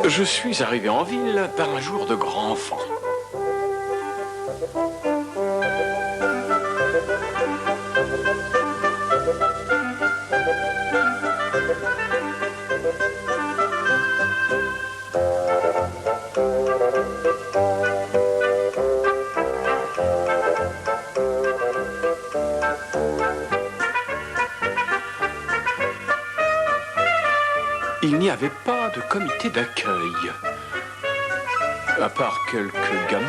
Je suis arrivé en ville par un jour de grand vent. Il n'y avait pas de comité d'accueil, à part quelques gamins.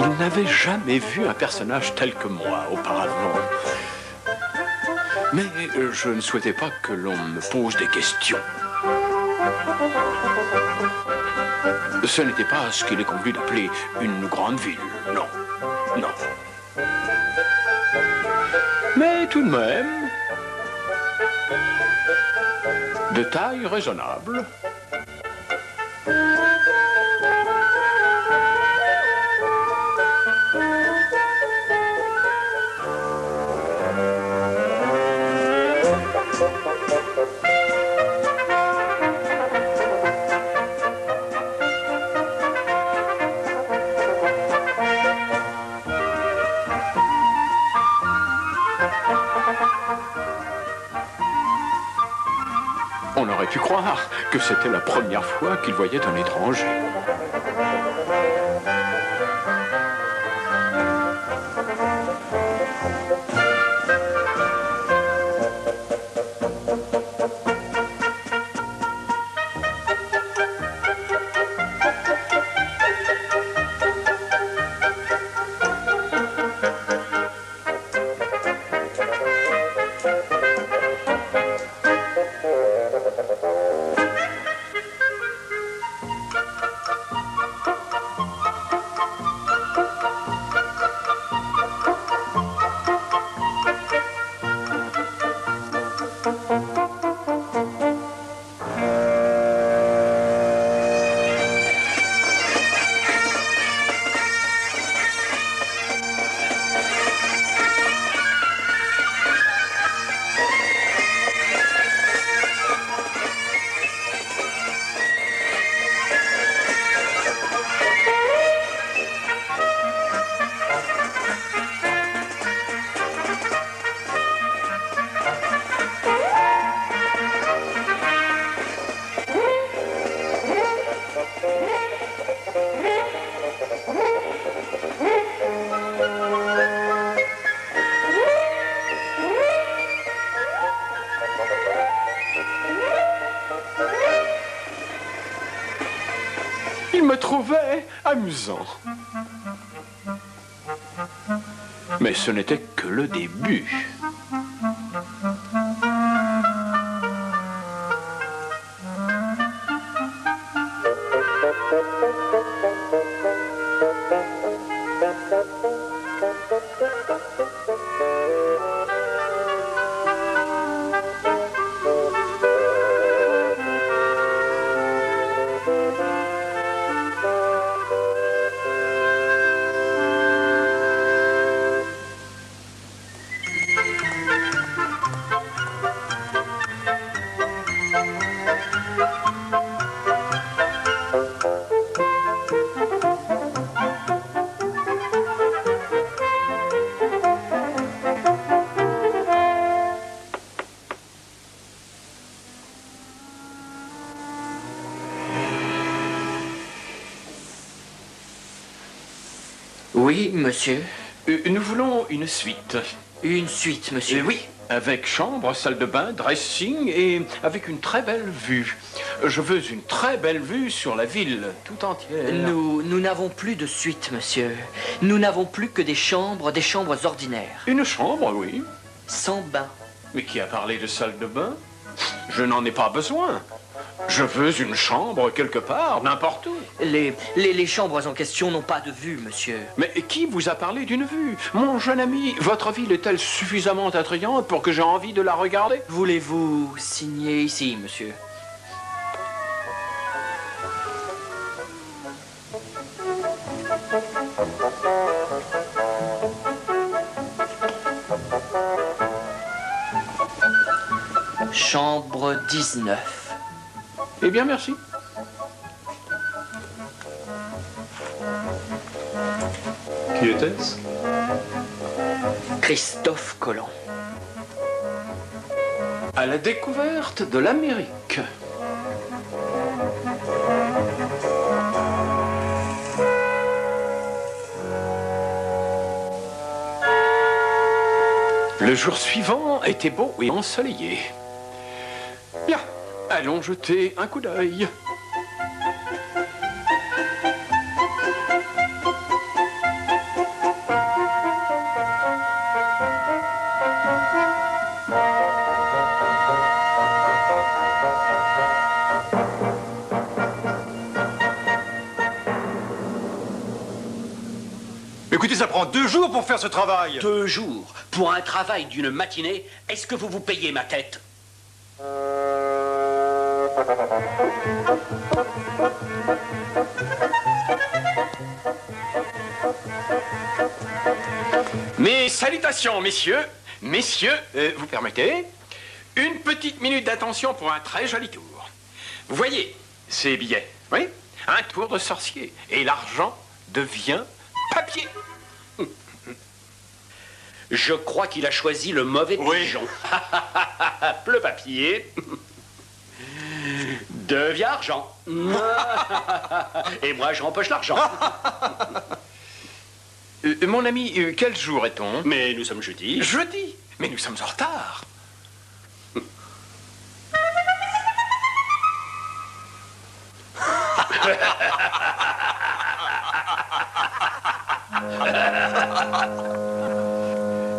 Il n'avait jamais vu un personnage tel que moi auparavant. Mais je ne souhaitais pas que l'on me pose des questions. Ce n'était pas ce qu'il est convenu d'appeler une grande ville, non, non. Mais tout de même, de taille raisonnable. On aurait pu croire que c'était la première fois qu'il voyait un étranger. Il me trouvait amusant. Mais ce n'était que le début. Oui, monsieur. Nous voulons une suite. Une suite, monsieur. Oui, avec chambre, salle de bain, dressing et avec une très belle vue. Je veux une très belle vue sur la ville tout entière. Nous n'avons plus de suite, monsieur. Nous n'avons plus que des chambres ordinaires. Une chambre, oui. Sans bain. Mais qui a parlé de salle de bain? Je n'en ai pas besoin. Je veux une chambre quelque part, n'importe où. Les chambres en question n'ont pas de vue, monsieur. Mais qui vous a parlé d'une vue? Mon jeune ami, votre ville est-elle suffisamment attrayante pour que j'ai envie de la regarder? Voulez-vous signer ici, monsieur? Chambre 19. Eh bien, merci. Qui était-ce? Christophe Colomb. À la découverte de l'Amérique. Le jour suivant était beau et ensoleillé. Bien, allons jeter un coup d'œil. Écoutez, ça prend 2 jours pour faire ce travail. 2 jours pour un travail d'une matinée. Est-ce que vous vous payez ma tête? Mes salutations, messieurs. Messieurs, vous permettez? Une petite minute d'attention pour un très joli tour. Vous voyez ces billets? Oui? Un tour de sorcier. Et l'argent devient papier. Je crois qu'il a choisi le mauvais pigeon. Le papier devient argent. Et moi, j'empoche l'argent. Mon ami, quel jour est-on? Mais nous sommes jeudi. Jeudi? Mais nous sommes en retard.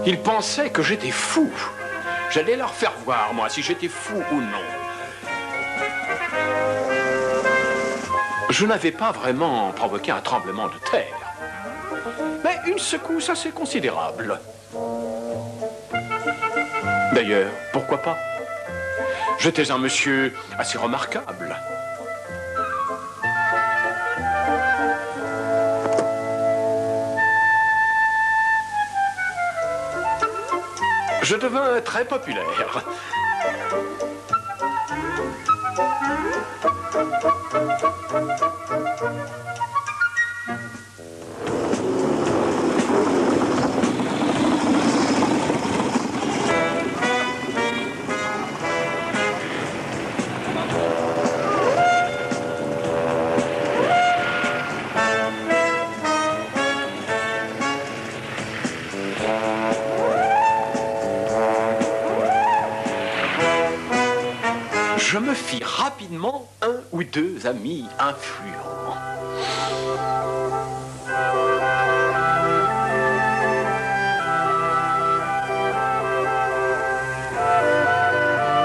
Ils pensaient que j'étais fou. J'allais leur faire voir, moi, si j'étais fou ou non. Je n'avais pas vraiment provoqué un tremblement de terre. Mais une secousse assez considérable. D'ailleurs, pourquoi pas? J'étais un monsieur assez remarquable. Je devins très populaire. Je me fis rapidement 1 ou 2 amis influents.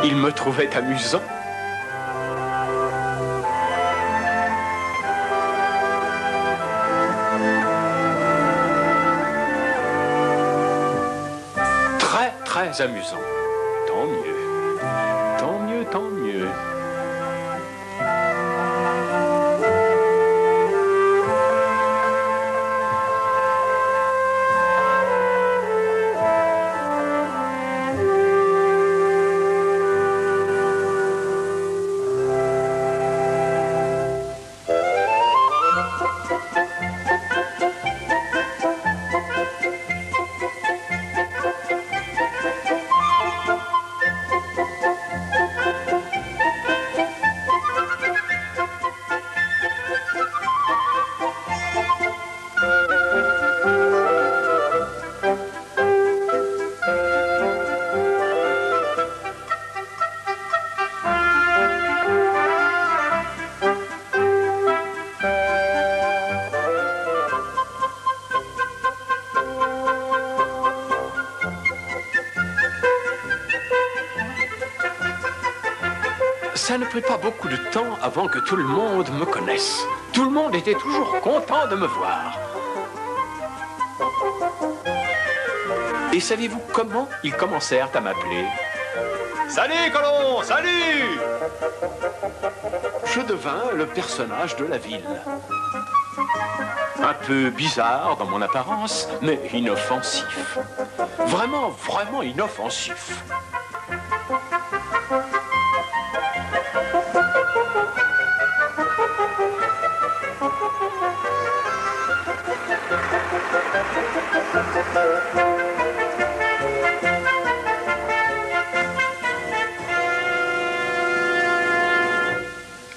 Ils me trouvaient amusant. Très, très amusant. Tant mieux. Tant mieux, tant mieux. ça ne prit pas beaucoup de temps avant que tout le monde me connaisse. Tout le monde était toujours content de me voir. Et savez-vous comment ils commencèrent à m'appeler? Salut, Colomb, salut! Je devins le personnage de la ville. Un peu bizarre dans mon apparence, mais inoffensif. Vraiment, vraiment inoffensif.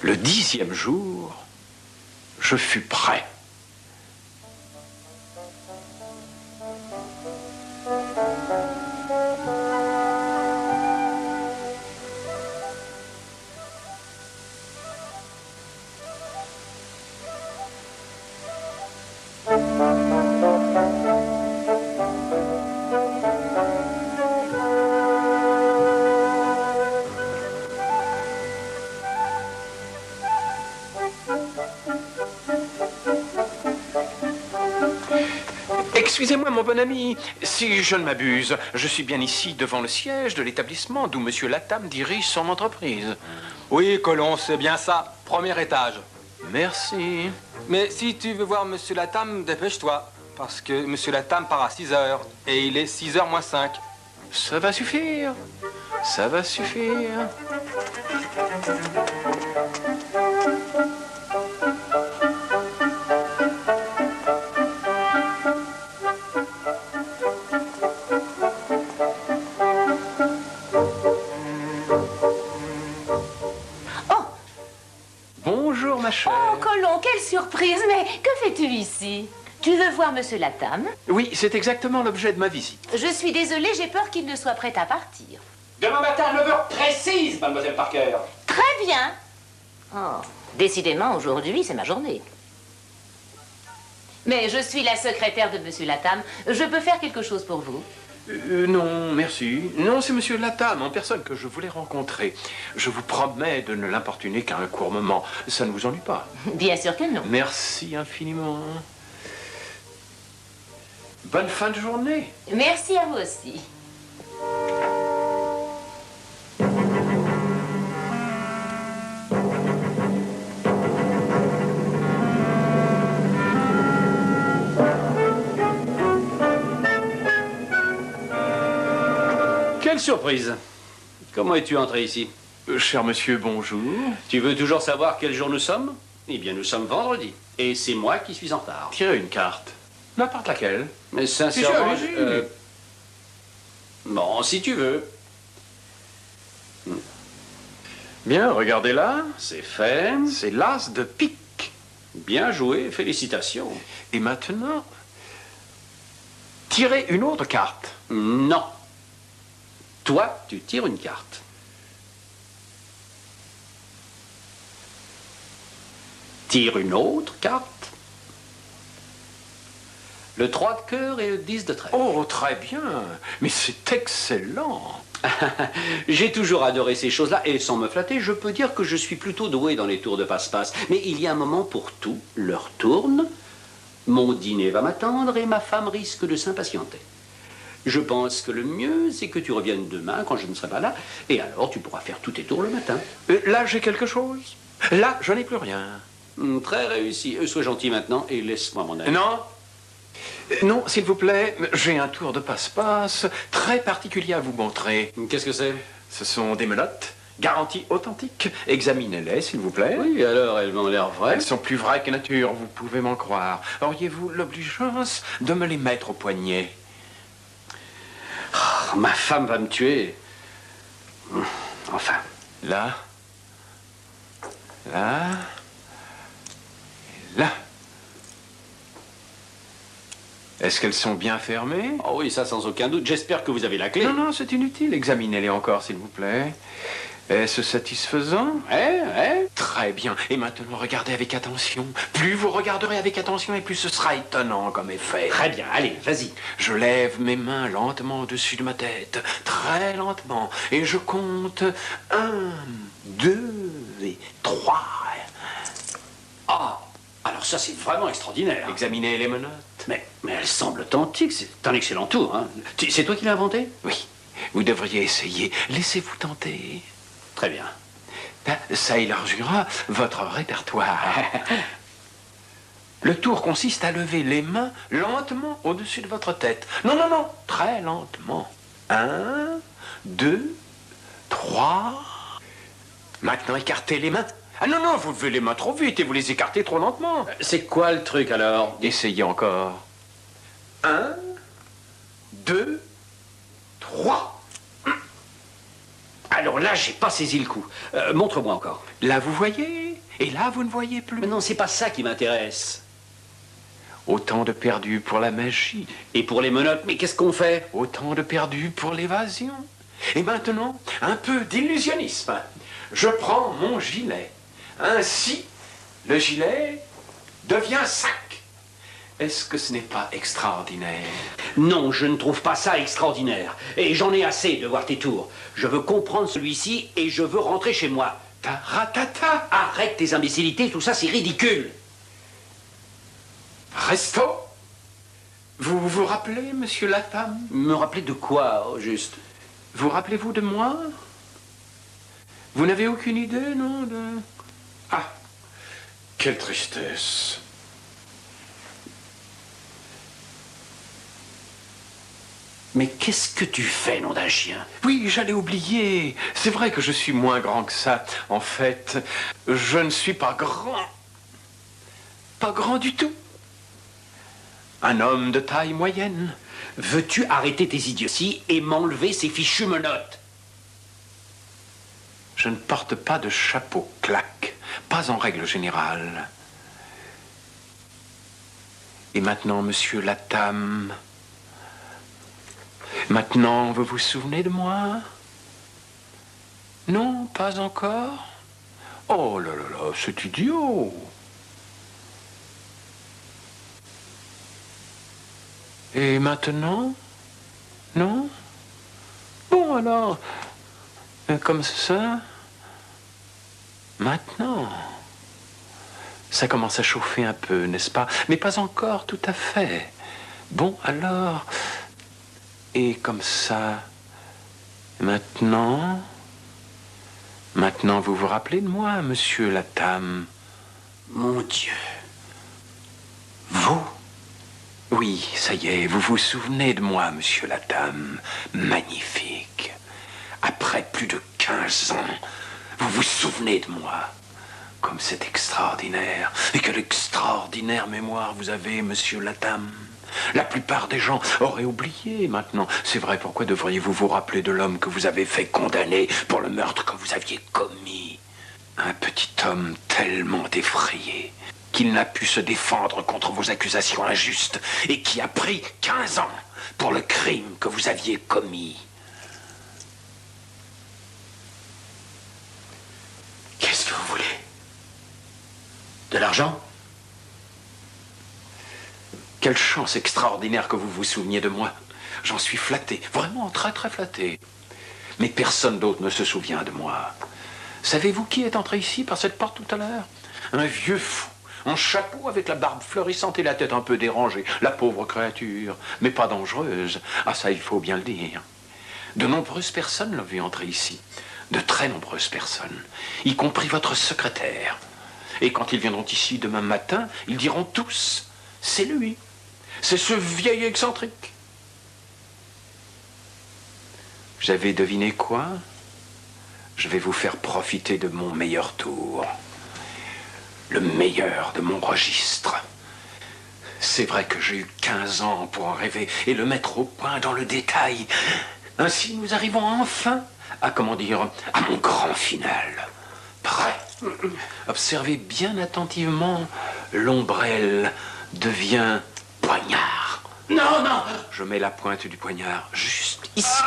Le 10e jour, je fus prêt. Excusez-moi, mon bon ami, si je ne m'abuse, je suis bien ici devant le siège de l'établissement d'où M. Latham dirige son entreprise. Oui, Colomb, c'est bien ça. Premier étage. Merci. Mais si tu veux voir Monsieur Latham, dépêche-toi. Parce que Monsieur Latham part à 6 heures. Et il est 6h moins 5. Ça va suffire. Ça va suffire. Bonjour, ma chère. Oh, Colomb, quelle surprise! Mais que fais-tu ici? Tu veux voir Monsieur Latham? Oui, c'est exactement l'objet de ma visite. Je suis désolée, j'ai peur qu'il ne soit prêt à partir. Demain matin à 9h précise, mademoiselle Parker. Très bien. Oh, décidément, aujourd'hui, c'est ma journée. Mais je suis la secrétaire de Monsieur Latham. Je peux faire quelque chose pour vous? Non, merci. Non, c'est Monsieur Latham en personne que je voulais rencontrer. Je vous promets de ne l'importuner qu'à un court moment. Ça ne vous ennuie pas? Bien sûr que non. Merci infiniment. Bonne fin de journée. Merci à vous aussi. Quelle surprise! Comment es-tu entré ici? Cher monsieur, bonjour. Tu veux toujours savoir quel jour nous sommes? Eh bien, nous sommes vendredi. Et c'est moi qui suis en retard. Tirez une carte. N'importe laquelle. Mais sincèrement... allez-y. Bon, si tu veux. Bien, regardez là. C'est fait. C'est l'as de pique. Bien joué, félicitations. Et maintenant, tirez une autre carte. Non. Toi, tu tires une carte. Tire une autre carte. Le 3 de cœur et le 10 de trèfle. Oh, très bien. Mais c'est excellent. J'ai toujours adoré ces choses-là, et sans me flatter, je peux dire que je suis plutôt doué dans les tours de passe-passe. Mais il y a un moment pour tout, l'heure tourne, mon dîner va m'attendre et ma femme risque de s'impatienter. Je pense que le mieux, c'est que tu reviennes demain quand je ne serai pas là, et alors tu pourras faire tous tes tours le matin. Là, j'ai quelque chose. Là, je n'ai plus rien. Très réussi. Sois gentil maintenant et laisse-moi mon avis. Non. Non, s'il vous plaît, j'ai un tour de passe-passe très particulier à vous montrer. Qu'est-ce que c'est? Ce sont des menottes, garantie authentique. Examinez-les, s'il vous plaît. Oui, alors elles ont l'air vraies. Elles sont plus vraies que nature, vous pouvez m'en croire. Auriez-vous l'obligeance de me les mettre au poignet? Oh, ma femme va me tuer. Enfin. Là. Là. Et là. Est-ce qu'elles sont bien fermées? Oh oui, ça sans aucun doute. J'espère que vous avez la clé. Non, non, c'est inutile. Examinez-les encore, s'il vous plaît. Est-ce satisfaisant? Ouais. Très bien. Et maintenant, regardez avec attention. Plus vous regarderez avec attention, et plus ce sera étonnant comme effet. Très bien, allez, vas-y. Je lève mes mains lentement au-dessus de ma tête, très lentement, et je compte 1, 2, 3. Ah, alors ça, c'est vraiment extraordinaire. Examinez les menottes. Mais elles semblent authentiques. C'est un excellent tour. Hein. C'est toi qui l'as inventé? Oui, vous devriez essayer. Laissez-vous tenter. Très bien. Ça élargira votre répertoire. Le tour consiste à lever les mains lentement au-dessus de votre tête. Non, non, non, très lentement. 1, 2, 3. Maintenant, écartez les mains. Ah non, non, vous levez les mains trop vite et vous les écartez trop lentement. C'est quoi le truc alors? Essayez encore. 1, 2, 3. Alors là, j'ai pas saisi le coup. Montre-moi encore. Là, vous voyez, et là, vous ne voyez plus. Mais non, c'est pas ça qui m'intéresse. Autant de perdus pour la magie. Et pour les menottes, mais qu'est-ce qu'on fait? Autant de perdus pour l'évasion. Et maintenant, un peu d'illusionnisme. Je prends mon gilet. Ainsi, le gilet devient sac. Est-ce que ce n'est pas extraordinaire? Non, je ne trouve pas ça extraordinaire. Et j'en ai assez de voir tes tours. Je veux comprendre celui-ci et je veux rentrer chez moi. Taratata. Arrête tes imbécilités, tout ça c'est ridicule. Resto. Vous vous rappelez, monsieur Latham? Me rappeler de quoi, au juste? Vous rappelez-vous de moi? Vous n'avez aucune idée, non de... Ah, quelle tristesse. Mais qu'est-ce que tu fais, nom d'un chien? Oui, j'allais oublier. C'est vrai que je suis moins grand que ça. En fait, je ne suis pas grand. Pas grand du tout. Un homme de taille moyenne. Veux-tu arrêter tes idioties et m'enlever ces fichues menottes? Je ne porte pas de chapeau claque. Pas en règle générale. Et maintenant, monsieur Latham... Maintenant, vous vous souvenez de moi? Non, pas encore? Oh là là là, c'est idiot! Et maintenant? Non? Bon alors, comme ça? Maintenant? Ça commence à chauffer un peu, n'est-ce pas? Mais pas encore tout à fait. Bon alors... Et comme ça, maintenant... Maintenant, vous vous rappelez de moi, monsieur Latham? Mon Dieu. Vous? Oui, ça y est, vous vous souvenez de moi, monsieur Latham. Magnifique. Après plus de 15 ans, vous vous souvenez de moi. Comme c'est extraordinaire. Et quelle extraordinaire mémoire vous avez, monsieur Latham. La plupart des gens auraient oublié maintenant. C'est vrai, pourquoi devriez-vous vous rappeler de l'homme que vous avez fait condamner pour le meurtre que vous aviez commis? Un petit homme tellement effrayé qu'il n'a pu se défendre contre vos accusations injustes et qui a pris 15 ans pour le crime que vous aviez commis. Qu'est-ce que vous voulez? De l'argent? Quelle chance extraordinaire que vous vous souveniez de moi. J'en suis flatté, vraiment très très flatté. Mais personne d'autre ne se souvient de moi. Savez-vous qui est entré ici par cette porte tout à l'heure? Un vieux fou, en chapeau avec la barbe fleurissante et la tête un peu dérangée. La pauvre créature, mais pas dangereuse. Ah ça, il faut bien le dire. De nombreuses personnes l'ont vu entrer ici. De très nombreuses personnes, y compris votre secrétaire. Et quand ils viendront ici demain matin, ils diront tous, c'est lui. C'est ce vieil excentrique. Vous avez deviné quoi? Je vais vous faire profiter de mon meilleur tour. Le meilleur de mon registre. C'est vrai que j'ai eu 15 ans pour en rêver et le mettre au point dans le détail. Ainsi, nous arrivons enfin à, comment dire, à mon grand final. Prêt? Observez bien attentivement. L'ombrelle devient poignard. Non, non. Je mets la pointe du poignard juste ici.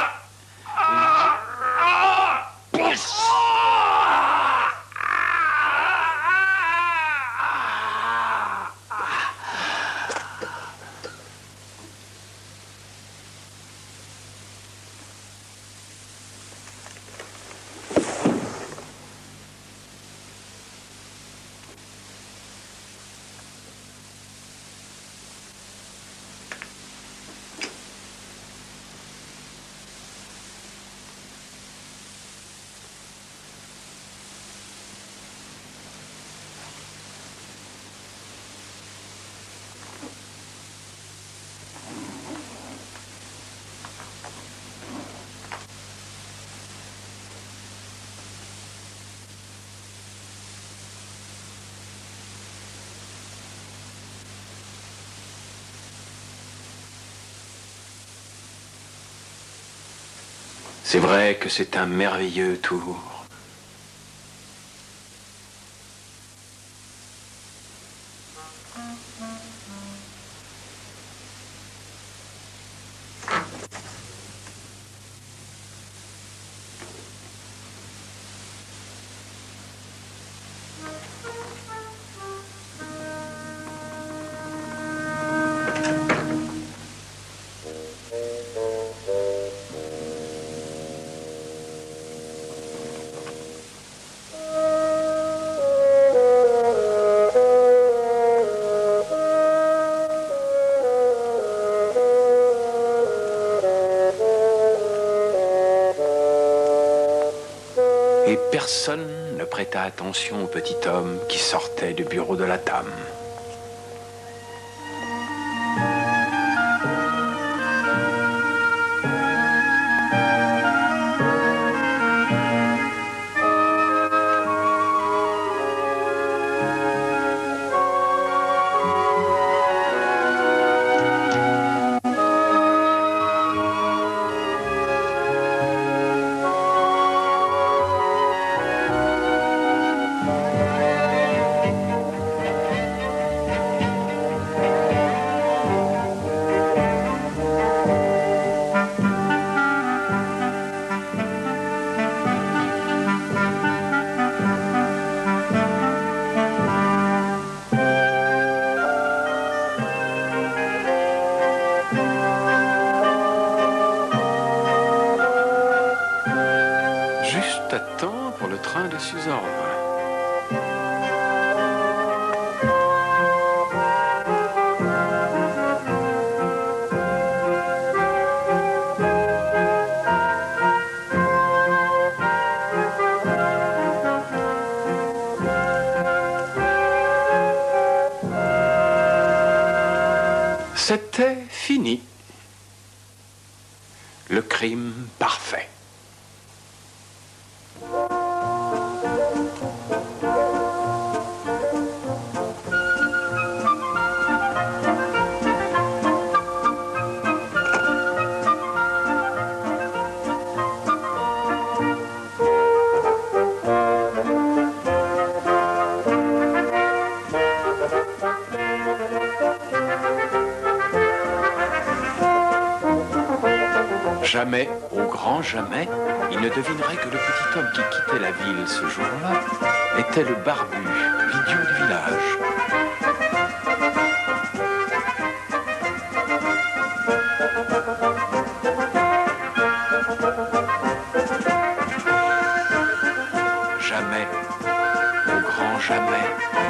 C'est vrai que c'est un merveilleux tour. Et personne ne prêta attention au petit homme qui sortait du bureau de la dame. Juste à temps pour le train de Suzorbe. C'était fini. Le crime parfait. Jamais, au grand jamais, il ne devinerait que le petit homme qui quittait la ville ce jour-là était le barbu, l'idiot du village. Jamais, au grand jamais,